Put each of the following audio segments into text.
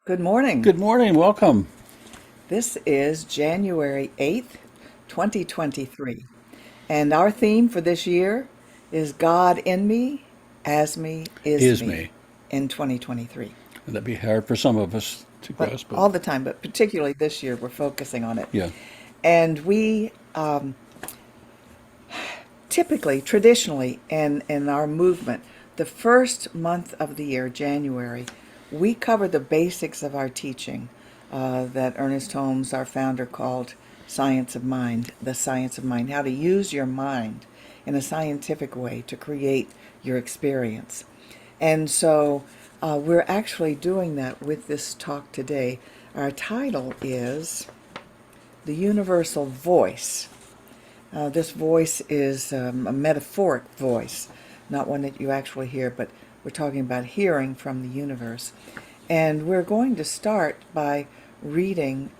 Good morning. Good morning. Welcome. This is January 8th, 2023. And our theme for this year is God in me, as me, is Is me me. in 2023. That'd be hard for some of us to But grasp, but all the time, but particularly this year, we're focusing on it. yeah. And we typically, traditionally, in our movement, the first month of the year, January, we cover the basics of our teaching that Ernest Holmes, our founder, called Science of Mind, the science of mind, how to use your mind in a scientific way to create your experience. And so we're actually doing that with this talk today. Our title is The Universal Voice. This voice is a metaphoric voice, not one that you actually hear, but we're talking about hearing from the universe. And we're going to start by reading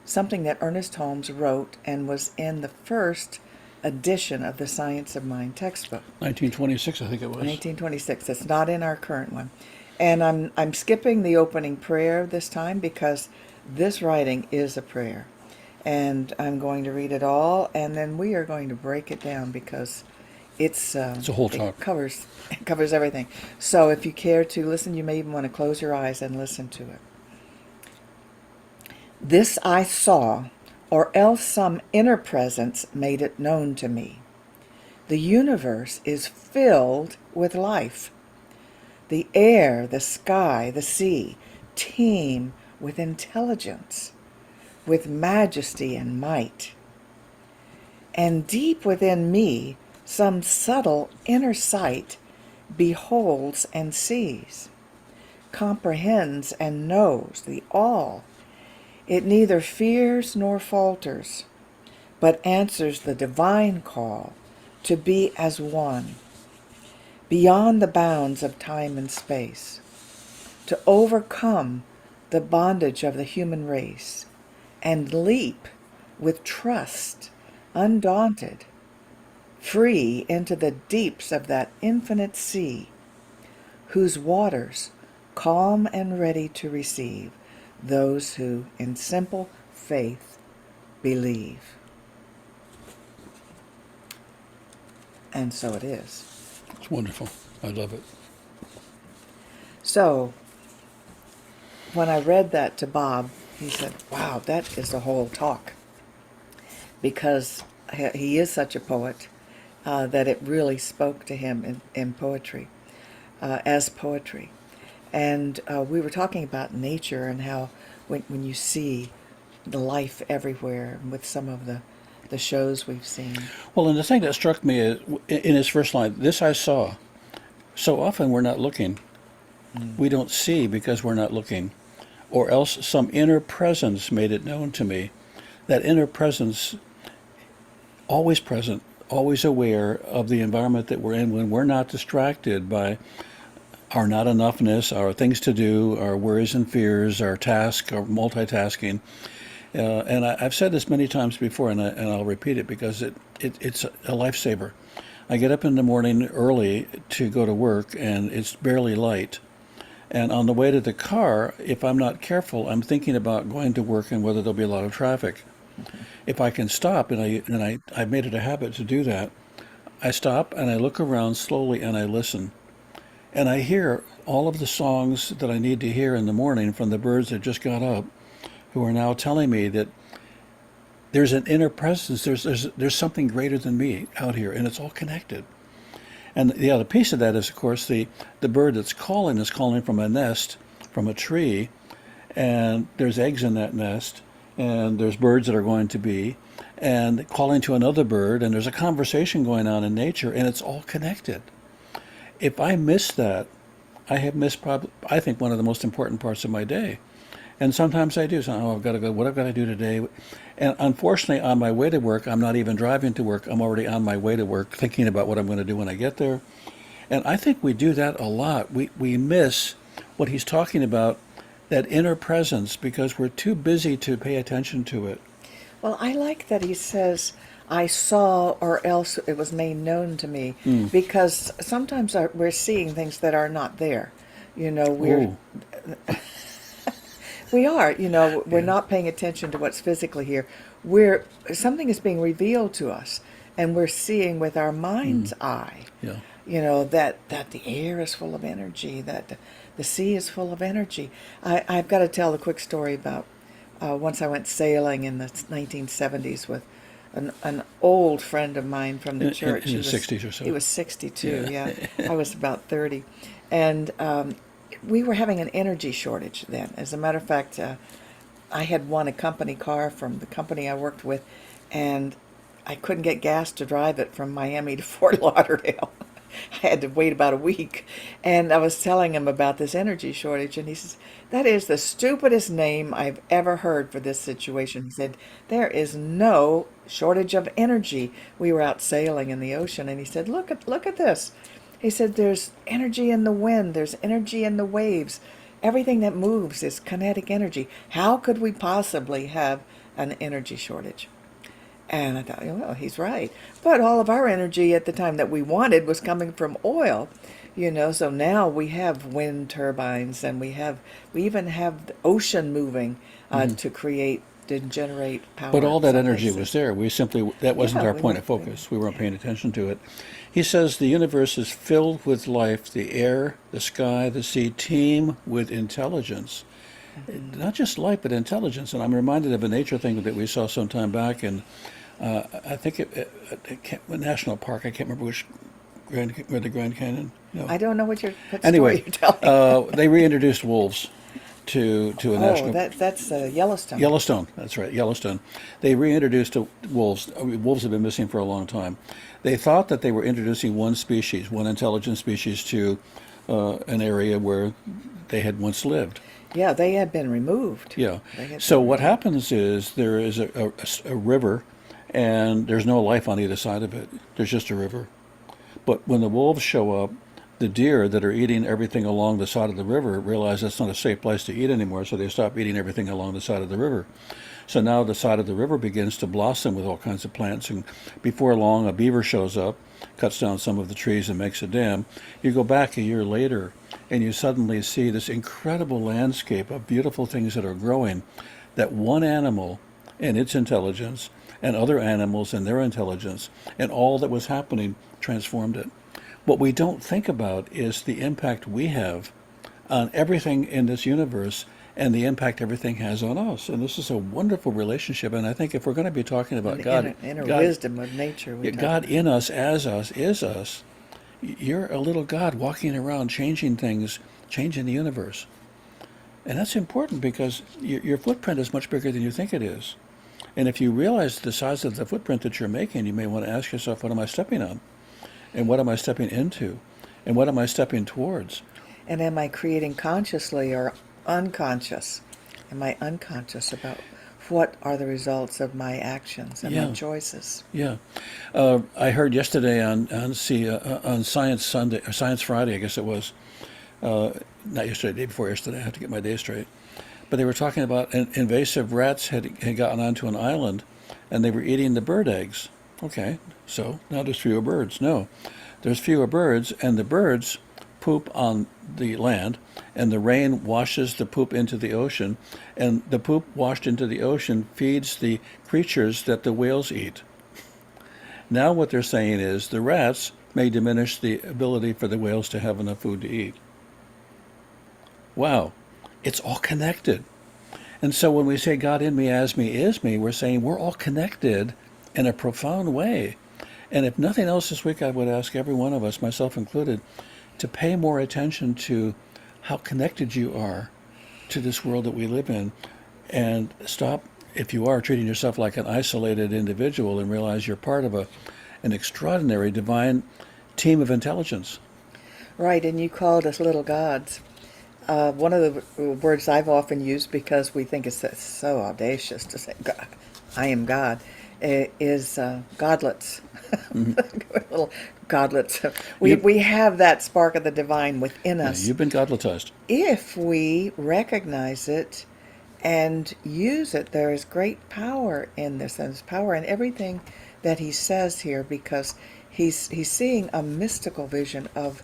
something that Ernest Holmes wrote and was in the first edition of the Science of Mind textbook, 1926, I think it was. 1926. It's not in our current one. And I'm skipping the opening prayer this time because this writing is a prayer. And I'm going to read it all, and then we are going to break it down because It's a whole it talk. covers everything. So if you care to listen, you may even want to close your eyes and listen to it. This I saw, or else some inner presence made it known to me. The universe is filled with life. The air, the sky, the sea teem with intelligence, with majesty and might. And deep within me, some subtle inner sight beholds and sees, comprehends and knows the all. It neither fears nor falters, but answers the divine call to be as one, beyond the bounds of time and space, to overcome the bondage of the human race and leap with trust, undaunted, free into the deeps of that infinite sea, whose waters calm and ready to receive those who in simple faith believe. And so it is. It's wonderful. I love it. So when I read that to Bob, he said, wow, that is the whole talk. Because he is such a poet that it really spoke to him in poetry, as poetry. And we were talking about nature and how when you see the life everywhere with some of the shows we've seen. Well, and the thing that struck me is in his first line, this I saw. So often we're not looking. We don't see because we're not looking. Or else some inner presence made it known to me. That inner presence, always present, always aware of the environment that we're in when we're not distracted by our not enoughness, our things to do, our worries and fears, our task, our multitasking. And I've said this many times before, and I'll repeat it because it's a lifesaver. I get up in the morning early to go to work, and it's barely light. And on the way to the car, if I'm not careful, I'm thinking about going to work and whether there'll be a lot of traffic. If I can stop, I've made it a habit to do that, I stop and I look around slowly and I listen. And I hear all of the songs that I need to hear in the morning from the birds that just got up, who are now telling me that there's an inner presence, there's something greater than me out here, and it's all connected. And the other piece of that is, of course, the bird that's calling is calling from a nest, from a tree, and there's eggs in that nest, and there's birds that are going to be, and calling to another bird, and there's a conversation going on in nature, and it's all connected. If I miss that, I have missed probably, I think, one of the most important parts of my day. And sometimes I do. So, oh, I've got to go. What I've got to do today? And unfortunately, on my way to work, I'm not even driving to work. I'm already on my way to work, thinking about what I'm going to do when I get there. And I think we do that a lot. We miss what he's talking about, that inner presence, because we're too busy to pay attention to it. Well, I like that he says, I saw or else it was made known to me, Mm. because sometimes we're seeing things that are not there. You know, we're Oh, We are, we're not paying attention to what's physically here. We're Something is being revealed to us, and we're seeing with our mind's eye. Yeah. That the air is full of energy, that the sea is full of energy. I've got to tell a quick story about once I went sailing in the 1970s with an old friend of mine from the church. In the 60s or so. He was 62, Yeah. yeah. I was about 30. And we were having an energy shortage then. As a matter of fact, I had won a company car from the company I worked with, and I couldn't get gas to drive it from Miami to Fort Lauderdale. I had to wait about a week. And I was telling him about this energy shortage, and he says, "That is the stupidest name I've ever heard for this situation." He said, "There is no shortage of energy." We were out sailing in the ocean, and he said, look at this." He said, "There's energy in the wind, there's energy in the waves. Everything that moves is kinetic energy. How could we possibly have an energy shortage?" And I thought, well, he's right. But all of our energy at the time that we wanted was coming from oil, so now we have wind turbines, and we even have the ocean moving to generate power But all in that some energy places. was there. That wasn't Yeah, our point of focus. We weren't paying attention to it. He says the universe is filled with life. The air, the sky, the sea teem with intelligence. Not just life, but intelligence. And I'm reminded of a nature thing that we saw some time back in, I think, a national park. I can't remember where the Grand Canyon. No. I don't know what story Anyway, you're telling. they reintroduced wolves to a Oh, national that's Yellowstone. Yellowstone. That's right, Yellowstone. They reintroduced wolves. Wolves have been missing for a long time. They thought that they were introducing one species, one intelligent species, to an area where they had once lived. Yeah, they had been removed. Yeah. They had So been what removed. happens is there is a river, and there's no life on either side of it. There's just a river. But when the wolves show up, the deer that are eating everything along the side of the river realize that's not a safe place to eat anymore, so they stop eating everything along the side of the river. So now the side of the river begins to blossom with all kinds of plants, and before long a beaver shows up, cuts down some of the trees and makes a dam. You go back a year later, and you suddenly see this incredible landscape of beautiful things that are growing, that one animal and its intelligence and other animals and their intelligence and all that was happening transformed it. What we don't think about is the impact we have on everything in this universe and the impact everything has on us. And this is a wonderful relationship. And I think if we're going to be talking about And God, the inner God, wisdom of nature. yeah, God in us, as us, is us, you're a little God walking around changing things, changing the universe. And that's important because your footprint is much bigger than you think it is. And if you realize the size of the footprint that you're making, you may want to ask yourself, what am I stepping on? And what am I stepping into? And what am I stepping towards? And am I creating consciously or unconscious? Am I unconscious about what are the results of my actions and my Yeah, choices? yeah. I heard yesterday on Science Sunday or Science Friday, I guess it was. Not yesterday, the day before yesterday. I have to get my day straight. But they were talking about invasive rats had gotten onto an island, and they were eating the bird eggs. Okay, so now there's fewer birds. No, there's fewer birds, and the birds poop on the land, and the rain washes the poop into the ocean, and the poop washed into the ocean feeds the creatures that the whales eat. Now what they're saying is the rats may diminish the ability for the whales to have enough food to eat. Wow, it's all connected. And so when we say God in me, as me, is me, we're saying we're all connected in a profound way. And if nothing else this week, I would ask every one of us, myself included, to pay more attention to how connected you are to this world that we live in, and stop, if you are, treating yourself like an isolated individual, and realize you're part of an extraordinary divine team of intelligence. Right, and you called us little gods. One of the words I've often used, because we think it's so audacious to say God, I am God, is godlets. Little godlets. You, We have that spark of the divine within yeah, us you've been godletized. if we recognize it and use it. There is great power in this, and there's power in everything that he says here, because he's seeing a mystical vision of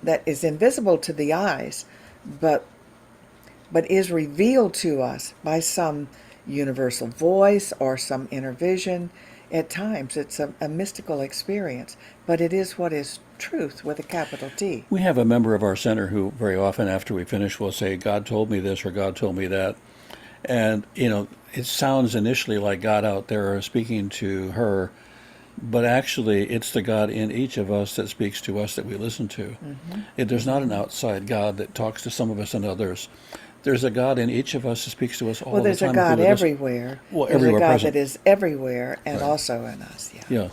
that is invisible to the eyes, but but is revealed to us by some universal voice or some inner vision. At times, it's a mystical experience, but it is what is truth with a capital T. We have a member of our center who very often after we finish will say, God told me this or God told me that. And, it sounds initially like God out there speaking to her, but actually it's the God in each of us that speaks to us that we listen to. There's not an outside God that talks to some of us and others. There's a God in each of us that speaks to us all Well, the there's a time. God everywhere. Well, There's everywhere a God present. that is everywhere and Right. also in us. Yeah. Yeah.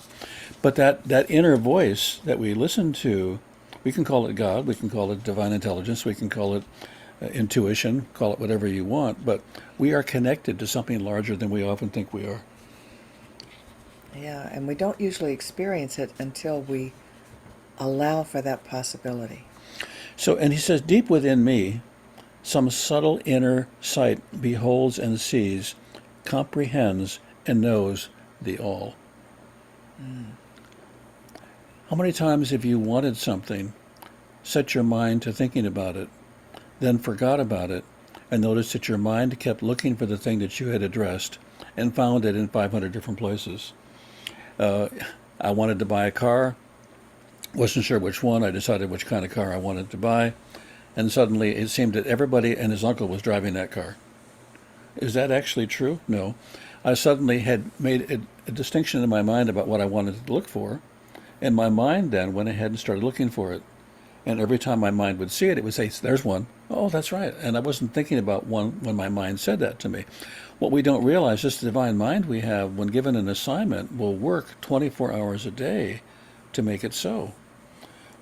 But that inner voice that we listen to, we can call it God, we can call it divine intelligence, we can call it intuition, call it whatever you want, but we are connected to something larger than we often think we are. Yeah, and we don't usually experience it until we allow for that possibility. So, and he says, deep within me, some subtle inner sight beholds and sees, comprehends and knows the all. How many times have you wanted something, set your mind to thinking about it, then forgot about it, and noticed that your mind kept looking for the thing that you had addressed and found it in 500 different places? I wanted to buy a car, wasn't sure which one. I decided which kind of car I wanted to buy, and suddenly it seemed that everybody and his uncle was driving that car. Is that actually true? No. I suddenly had made a distinction in my mind about what I wanted to look for, and my mind then went ahead and started looking for it. And every time my mind would see it, it would say, there's one. Oh, that's right. And I wasn't thinking about one when my mind said that to me. What we don't realize is the divine mind we have, when given an assignment, will work 24 hours a day to make it so.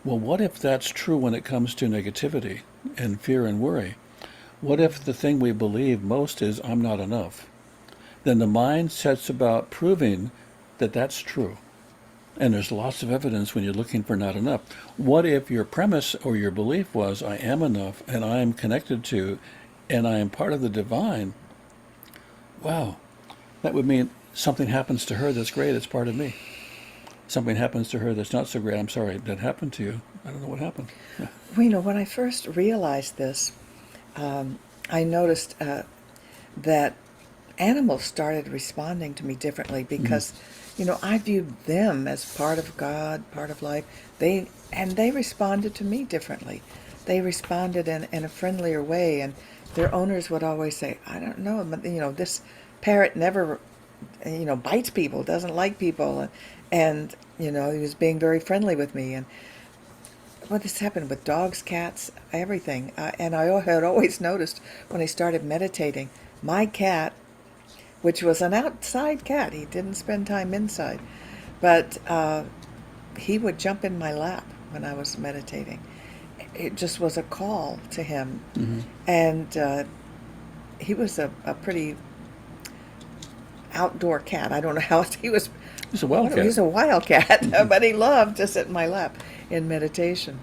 Well, what if that's true when it comes to negativity and fear and worry? What if the thing we believe most is, I'm not enough? Then the mind sets about proving that that's true. And there's lots of evidence when you're looking for not enough. What if your premise or your belief was, I am enough and I am connected to and I am part of the divine? Wow, that would mean something happens to her that's great, it's part of me. Something happens to her that's not so great, I'm sorry, that happened to you. I don't know what happened. Yeah. Well, when I first realized this, I noticed that animals started responding to me differently because, I viewed them as part of God, part of life. They responded to me differently. They responded in a friendlier way, and their owners would always say, I don't know, but, this parrot never, bites people, doesn't like people. And he was being very friendly with me. And well, this happened with dogs, cats, everything. And I had always noticed when I started meditating, my cat, which was an outside cat, he didn't spend time inside, but he would jump in my lap when I was meditating. It just was a call to him. And he was a pretty outdoor cat. I don't know how he was. He's a wildcat. He's a wild cat, but he loved to sit in my lap in meditation.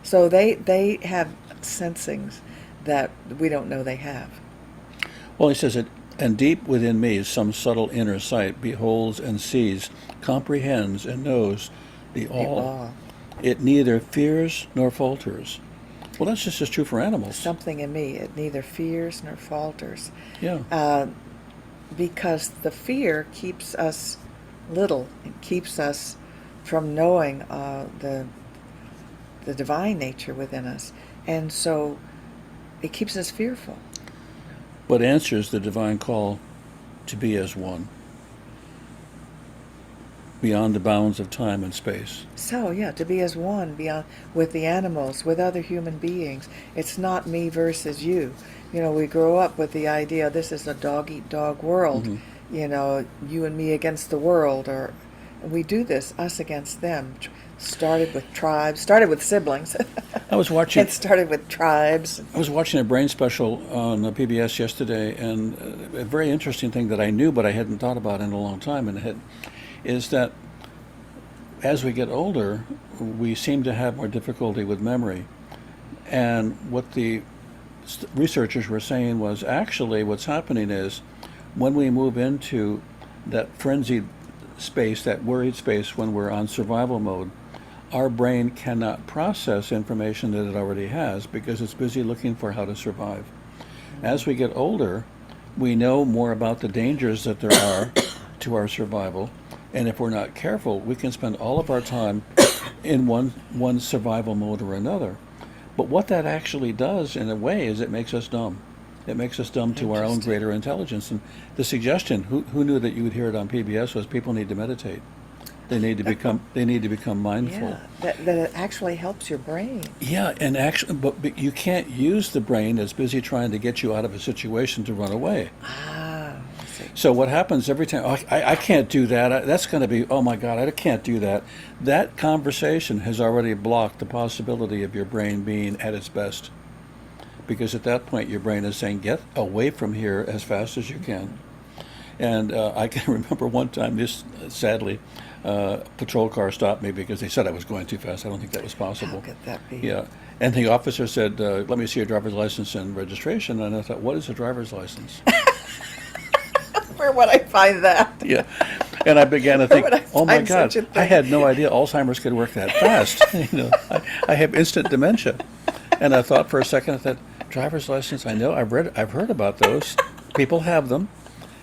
So they have sensings that we don't know they have. Well, he says it, and deep within me some subtle inner sight beholds and sees, comprehends and knows the all. It neither fears nor falters. Well, that's just as true for animals. Something in me, it neither fears nor falters. Yeah. Because the fear keeps us little. It keeps us from knowing the divine nature within us. And so it keeps us fearful. But answers the divine call to be as one, beyond the bounds of time and space. So, yeah, to be as one beyond with the animals, with other human beings. It's not me versus you. We grow up with the idea this is a dog-eat-dog world. You and me against the world, or we do this, us against them. Started with tribes, started with siblings. I was watching. It started with tribes. I was watching a brain special on PBS yesterday, and a very interesting thing that I knew but I hadn't thought about in a long time, is that as we get older, we seem to have more difficulty with memory. And what the researchers were saying was actually what's happening is when we move into that frenzied space, that worried space when we're on survival mode, our brain cannot process information that it already has because it's busy looking for how to survive. As we get older, we know more about the dangers that there are to our survival, and if we're not careful, we can spend all of our time in one survival mode or another. But what that actually does, in a way, is it makes us dumb. It makes us dumb to our own greater intelligence. And the suggestion, who knew that you would hear it on PBS, was people need to meditate. They need to become mindful. Yeah, that it actually helps your brain. Yeah, and actually, but you can't use the brain that's busy trying to get you out of a situation to run away. Ah, I see. So what happens every time? Oh, I can't do that. That's going to be. Oh my God, I can't do that. That conversation has already blocked the possibility of your brain being at its best, because at that point your brain is saying, "Get away from here as fast as you can." And I can remember one time, this sadly, patrol car stopped me because they said I was going too fast. I don't think that was possible. How could that be? Yeah. And the officer said, let me see your driver's license and registration. And I thought, what is a driver's license? Where would I find that? Yeah. And I began to think, Where would I oh my find God, such a I thing? had no idea Alzheimer's could work that fast. I have instant dementia. And I thought for a second, I thought, driver's license, I know, I've heard about those. People have them.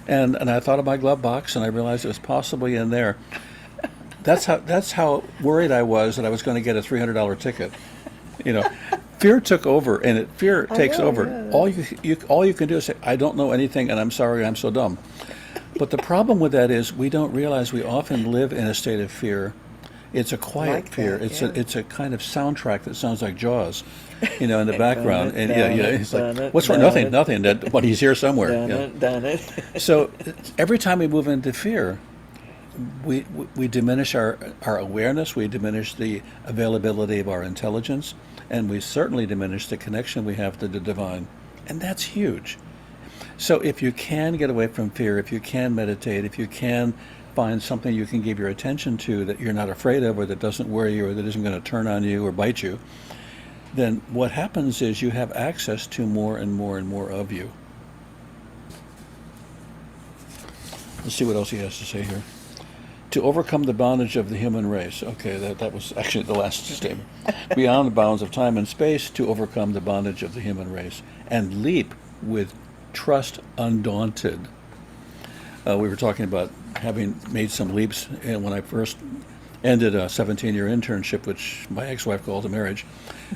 And I thought of my glove box, and I realized it was possibly in there. That's how worried I was that I was going to get a $300 ticket. Fear took over, and fear takes over. Yeah. All you can do is say, I don't know anything, and I'm sorry, I'm so dumb. But the problem with that is we don't realize we often live in a state of fear. It's a quiet Like fear. that, It's a kind of soundtrack that sounds like Jaws, in the background. And it's like, what's wrong? Nothing. But he's here somewhere. Done it. So every time we move into fear, we diminish our awareness, we diminish the availability of our intelligence, and we certainly diminish the connection we have to the divine. And that's huge. So if you can get away from fear, if you can meditate, if you can find something you can give your attention to that you're not afraid of, or that doesn't worry you, or that isn't going to turn on you or bite you, then what happens is you have access to more and more and more of you. Let's see what else he has to say here. To overcome the bondage of the human race. Okay, that was actually the last statement. Beyond the bounds of time and space, to overcome the bondage of the human race, and leap with trust undaunted. We were talking about having made some leaps, and when I first ended a 17-year internship, which my ex-wife called a marriage,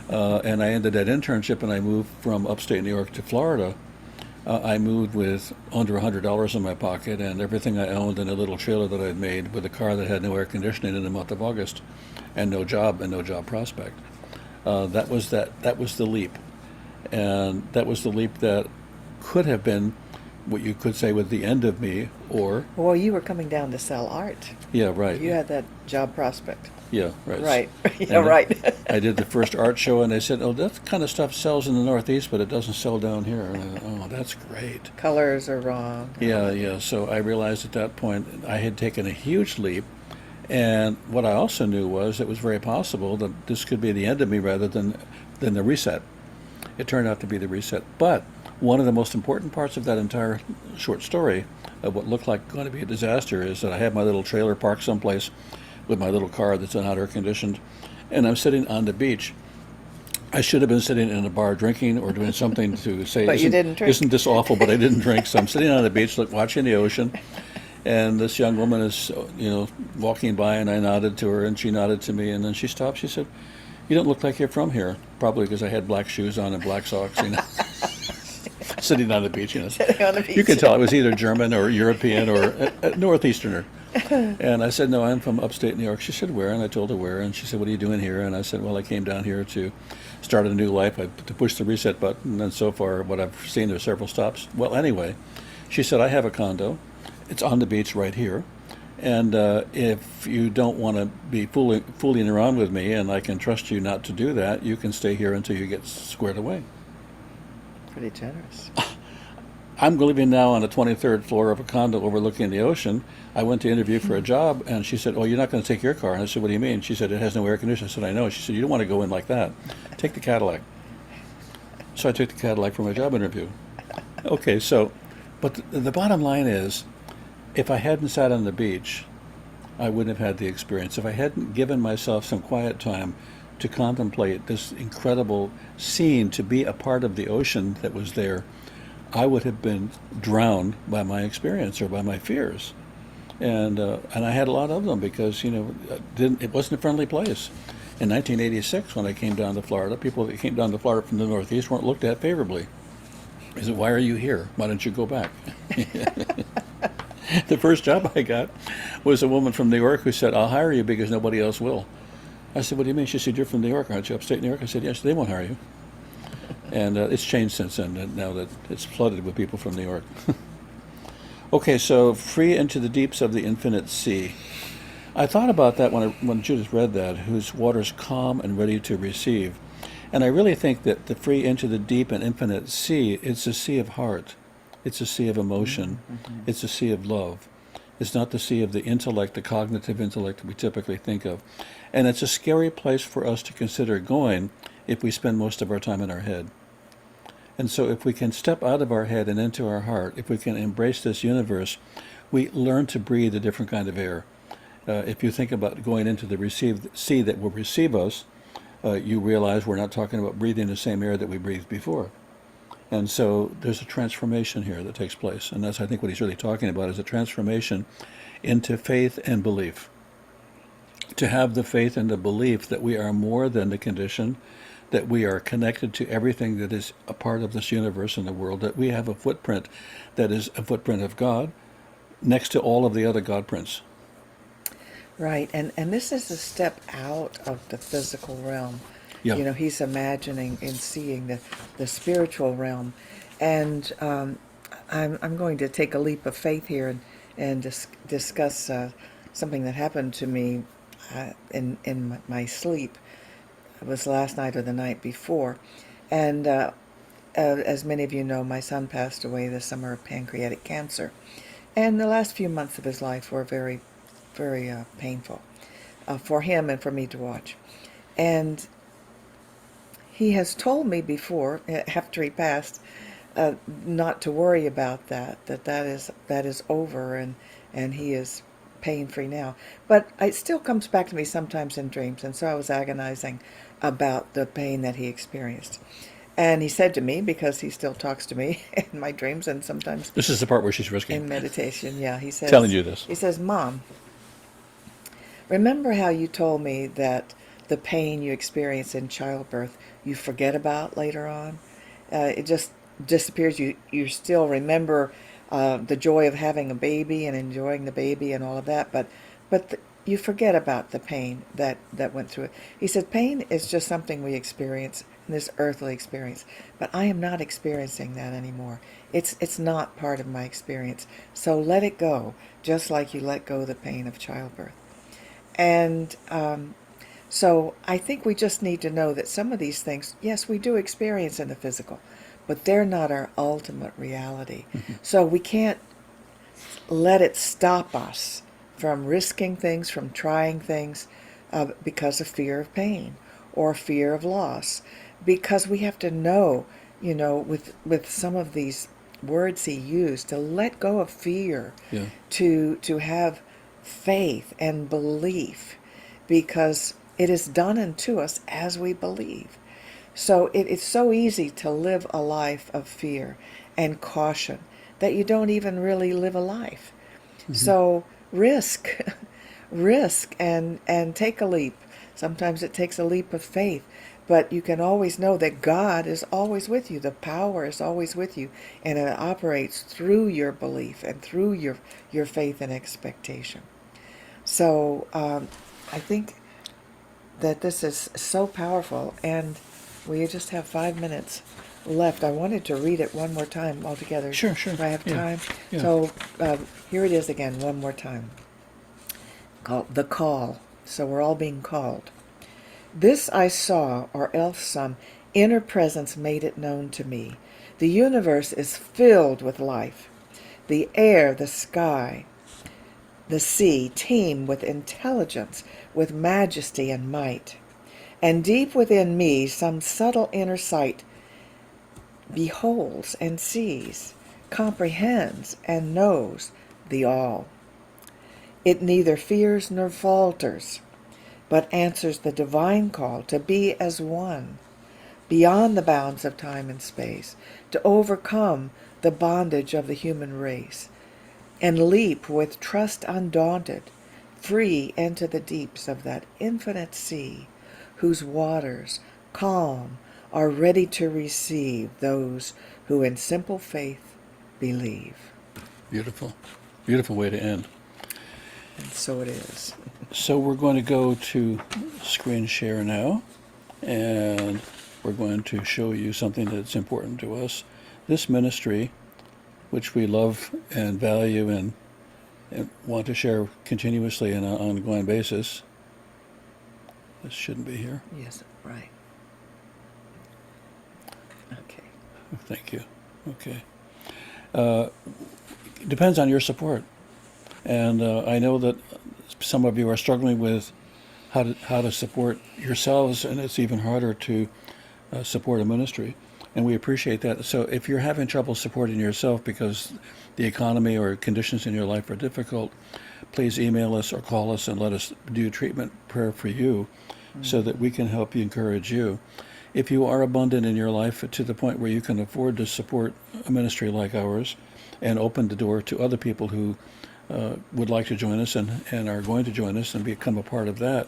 and I ended that internship and I moved from upstate New York to Florida. I moved with under $100 in my pocket and everything I owned in a little trailer that I'd made, with a car that had no air conditioning in the month of August, and no job prospect. That was the leap, and that was the leap that could have been what you could say with the end of me, or Well, you were coming down to sell art. yeah, right. You had that job prospect. Yeah, right. Right. Yeah, And right. I did the first art show, and they said, "Oh, that kind of stuff sells in the Northeast, but it doesn't sell down here." And I thought, "Oh, that's great." Colors are wrong. Yeah. So I realized at that point I had taken a huge leap, and what I also knew was it was very possible that this could be the end of me rather than the reset. It turned out to be the reset. But one of the most important parts of that entire short story of what looked like going to be a disaster is that I had my little trailer parked someplace with my little car that's not air conditioned, and I'm sitting on the beach. I should have been sitting in a bar drinking or doing something to say, But you didn't drink. Isn't this awful? But I didn't drink. So I'm sitting on the beach, watching the ocean, and this young woman is, walking by, and I nodded to her, and she nodded to me, and then she stopped. She said, "You don't look like you're from here." Probably because I had black shoes on and black socks, sitting on the beach. Sitting on the beach. You could tell I was either German or European or a Northeasterner. And I said, "No, I'm from upstate New York." She said, "Where?" And I told her where. And she said, "What are you doing here?" And I said, "Well, I came down here to start a new life, to push the reset button. And so far, what I've seen, there's several stops." Well, anyway, she said, "I have a condo. It's on the beach right here. And if you don't want to be fooling around with me, and I can trust you not to do that, you can stay here until you get squared away." Pretty generous. I'm living now on the 23rd floor of a condo overlooking the ocean. I went to interview for a job, and she said, "Oh, you're not going to take your car?" And I said, "What do you mean?" She said, "It has no air conditioning." I said, "I know." She said, "You don't want to go in like that. Take the Cadillac." So I took the Cadillac for my job interview. Okay, but the bottom line is, if I hadn't sat on the beach, I wouldn't have had the experience. If I hadn't given myself some quiet time to contemplate this incredible scene, to be a part of the ocean that was there, I would have been drowned by my experience or by my fears. And I had a lot of them because it wasn't a friendly place. In 1986, when I came down to Florida, people that came down to Florida from the Northeast weren't looked at favorably. They said, "Why are you here? Why don't you go back?" The first job I got was a woman from New York who said, "I'll hire you because nobody else will." I said, "What do you mean?" She said, "You're from New York, aren't you? Upstate New York?" I said, "Yes." They won't hire you. And it's changed since then. Now that it's flooded with people from New York. Okay, so free into the deeps of the infinite sea. I thought about that when Judith read that, whose waters calm and ready to receive. And I really think that the free into the deep and infinite sea, it's a sea of heart. It's a sea of emotion. Mm-hmm. It's a sea of love. It's not the sea of the intellect, the cognitive intellect that we typically think of. And it's a scary place for us to consider going if we spend most of our time in our head. And so if we can step out of our head and into our heart, if we can embrace this universe, we learn to breathe a different kind of air. If you think about going into the sea that will receive us, you realize we're not talking about breathing the same air that we breathed before. And so there's a transformation here that takes place. And that's, I think, what he's really talking about is a transformation into faith and belief. To have the faith and the belief that we are more than the condition, that we are connected to everything that is a part of this universe and the world, that we have a footprint that is a footprint of God next to all of the other God prints. Right, and this is a step out of the physical realm. Yeah. He's imagining and seeing the spiritual realm. And I'm going to take a leap of faith here and discuss something that happened to me in my sleep. It was last night or the night before. And as many of you know, my son passed away this summer of pancreatic cancer. And the last few months of his life were very, very painful for him and for me to watch. And he has told me before, after he passed, not to worry about that is over, and he is pain-free now. But it still comes back to me sometimes in dreams, and so I was agonizing about the pain that he experienced. And he said to me, because he still talks to me in my dreams and sometimes This is the part where she's risking. in meditation, yeah, he says, Telling you this. He says, "Mom, remember how you told me that the pain you experience in childbirth you forget about later on? It just disappears. You still remember the joy of having a baby and enjoying the baby and all of that, but you forget about the pain that went through it." He said, "Pain is just something we experience in this earthly experience, but I am not experiencing that anymore. It's not part of my experience. So let it go, just like you let go the pain of childbirth." And so I think we just need to know that some of these things, yes, we do experience in the physical, but they're not our ultimate reality. Mm-hmm. So we can't let it stop us from risking things, from trying things because of fear of pain or fear of loss. Because we have to know, with some of these words he used, to let go of fear, Yeah. to have faith and belief, because it is done unto us as we believe. So it's so easy to live a life of fear and caution that you don't even really live a life. Mm-hmm. So risk and take a leap. Sometimes it takes a leap of faith, but you can always know that God is always with you. The power is always with you, and it operates through your belief and through your faith and expectation. So I think that this is so powerful, and we just have 5 minutes left. I wanted to read it one more time altogether. Sure. If I have time. Yeah. So here it is again, one more time. Called The Call. So we're all being called. "This I saw, or else some inner presence made it known to me. The universe is filled with life. The air, the sky, the sea teem with intelligence, with majesty and might. And deep within me some subtle inner sight beholds and sees, comprehends and knows the all. It neither fears nor falters, but answers the divine call to be as one, beyond the bounds of time and space, to overcome the bondage of the human race, and leap with trust undaunted, free into the deeps of that infinite sea, whose waters, calm, are ready to receive those who in simple faith believe. Beautiful. Beautiful way to end. And so it is. So we're going to go to screen share now, and we're going to show you something that's important to us. This ministry, which we love and value and want to share continuously on an ongoing basis. This shouldn't be here. Yes, right. Okay. Thank you. Okay. Depends on your support. And I know that some of you are struggling with how to support yourselves, and it's even harder to support a ministry. And we appreciate that. So if you're having trouble supporting yourself because the economy or conditions in your life are difficult, please email us or call us and let us do treatment prayer for you so that we can help you, encourage you. If you are abundant in your life to the point where you can afford to support a ministry like ours and open the door to other people who would like to join us and are going to join us and become a part of that,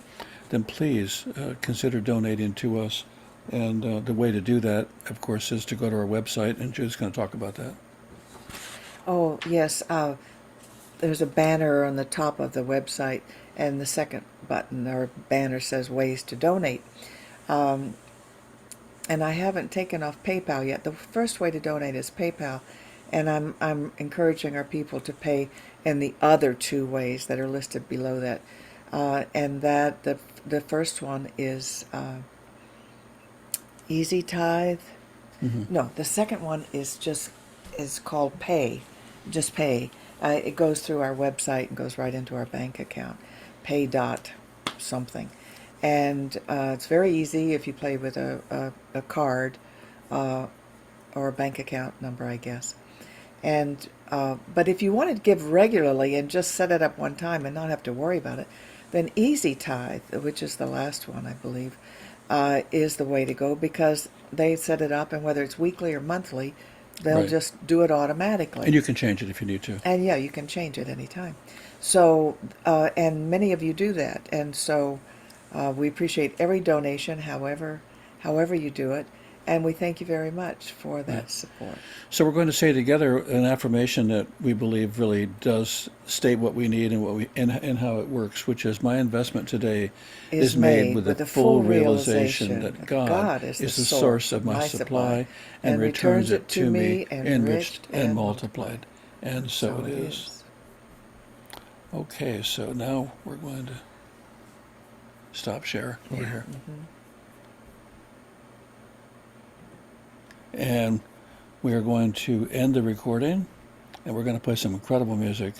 then please consider donating to us. And the way to do that, of course, is to go to our website, and Jude's going to talk about that. Oh, yes. There's a banner on the top of the website, and the second button or banner says ways to donate. And I haven't taken off PayPal yet. The first way to donate is PayPal, and I'm encouraging our people to pay in the other two ways that are listed below that. And that the first one is Easy Tithe. No, the second one is called Pay, just Pay. It goes through our website and goes right into our bank account, pay dot something. And it's very easy if you play with a card or a bank account number, I guess. And but if you want to give regularly and just set it up one time and not have to worry about it, then Easy Tithe, which is the last one, I believe, is the way to go, because they set it up, and whether it's weekly or monthly, they'll Right. just do it automatically. And you can change it if you need to. And yeah, you can change it anytime. So, and many of you do that, and so we appreciate every donation, however you do it, and we thank you very much for that support. So we're going to say together an affirmation that we believe really does state what we need and what we and how it works, which is my investment today is made with the full realization that God is the source of my supply and returns it to me enriched and multiplied. And so it is. Okay, so now we're going to stop share over here. And we are going to end the recording, and we're going to play some incredible music.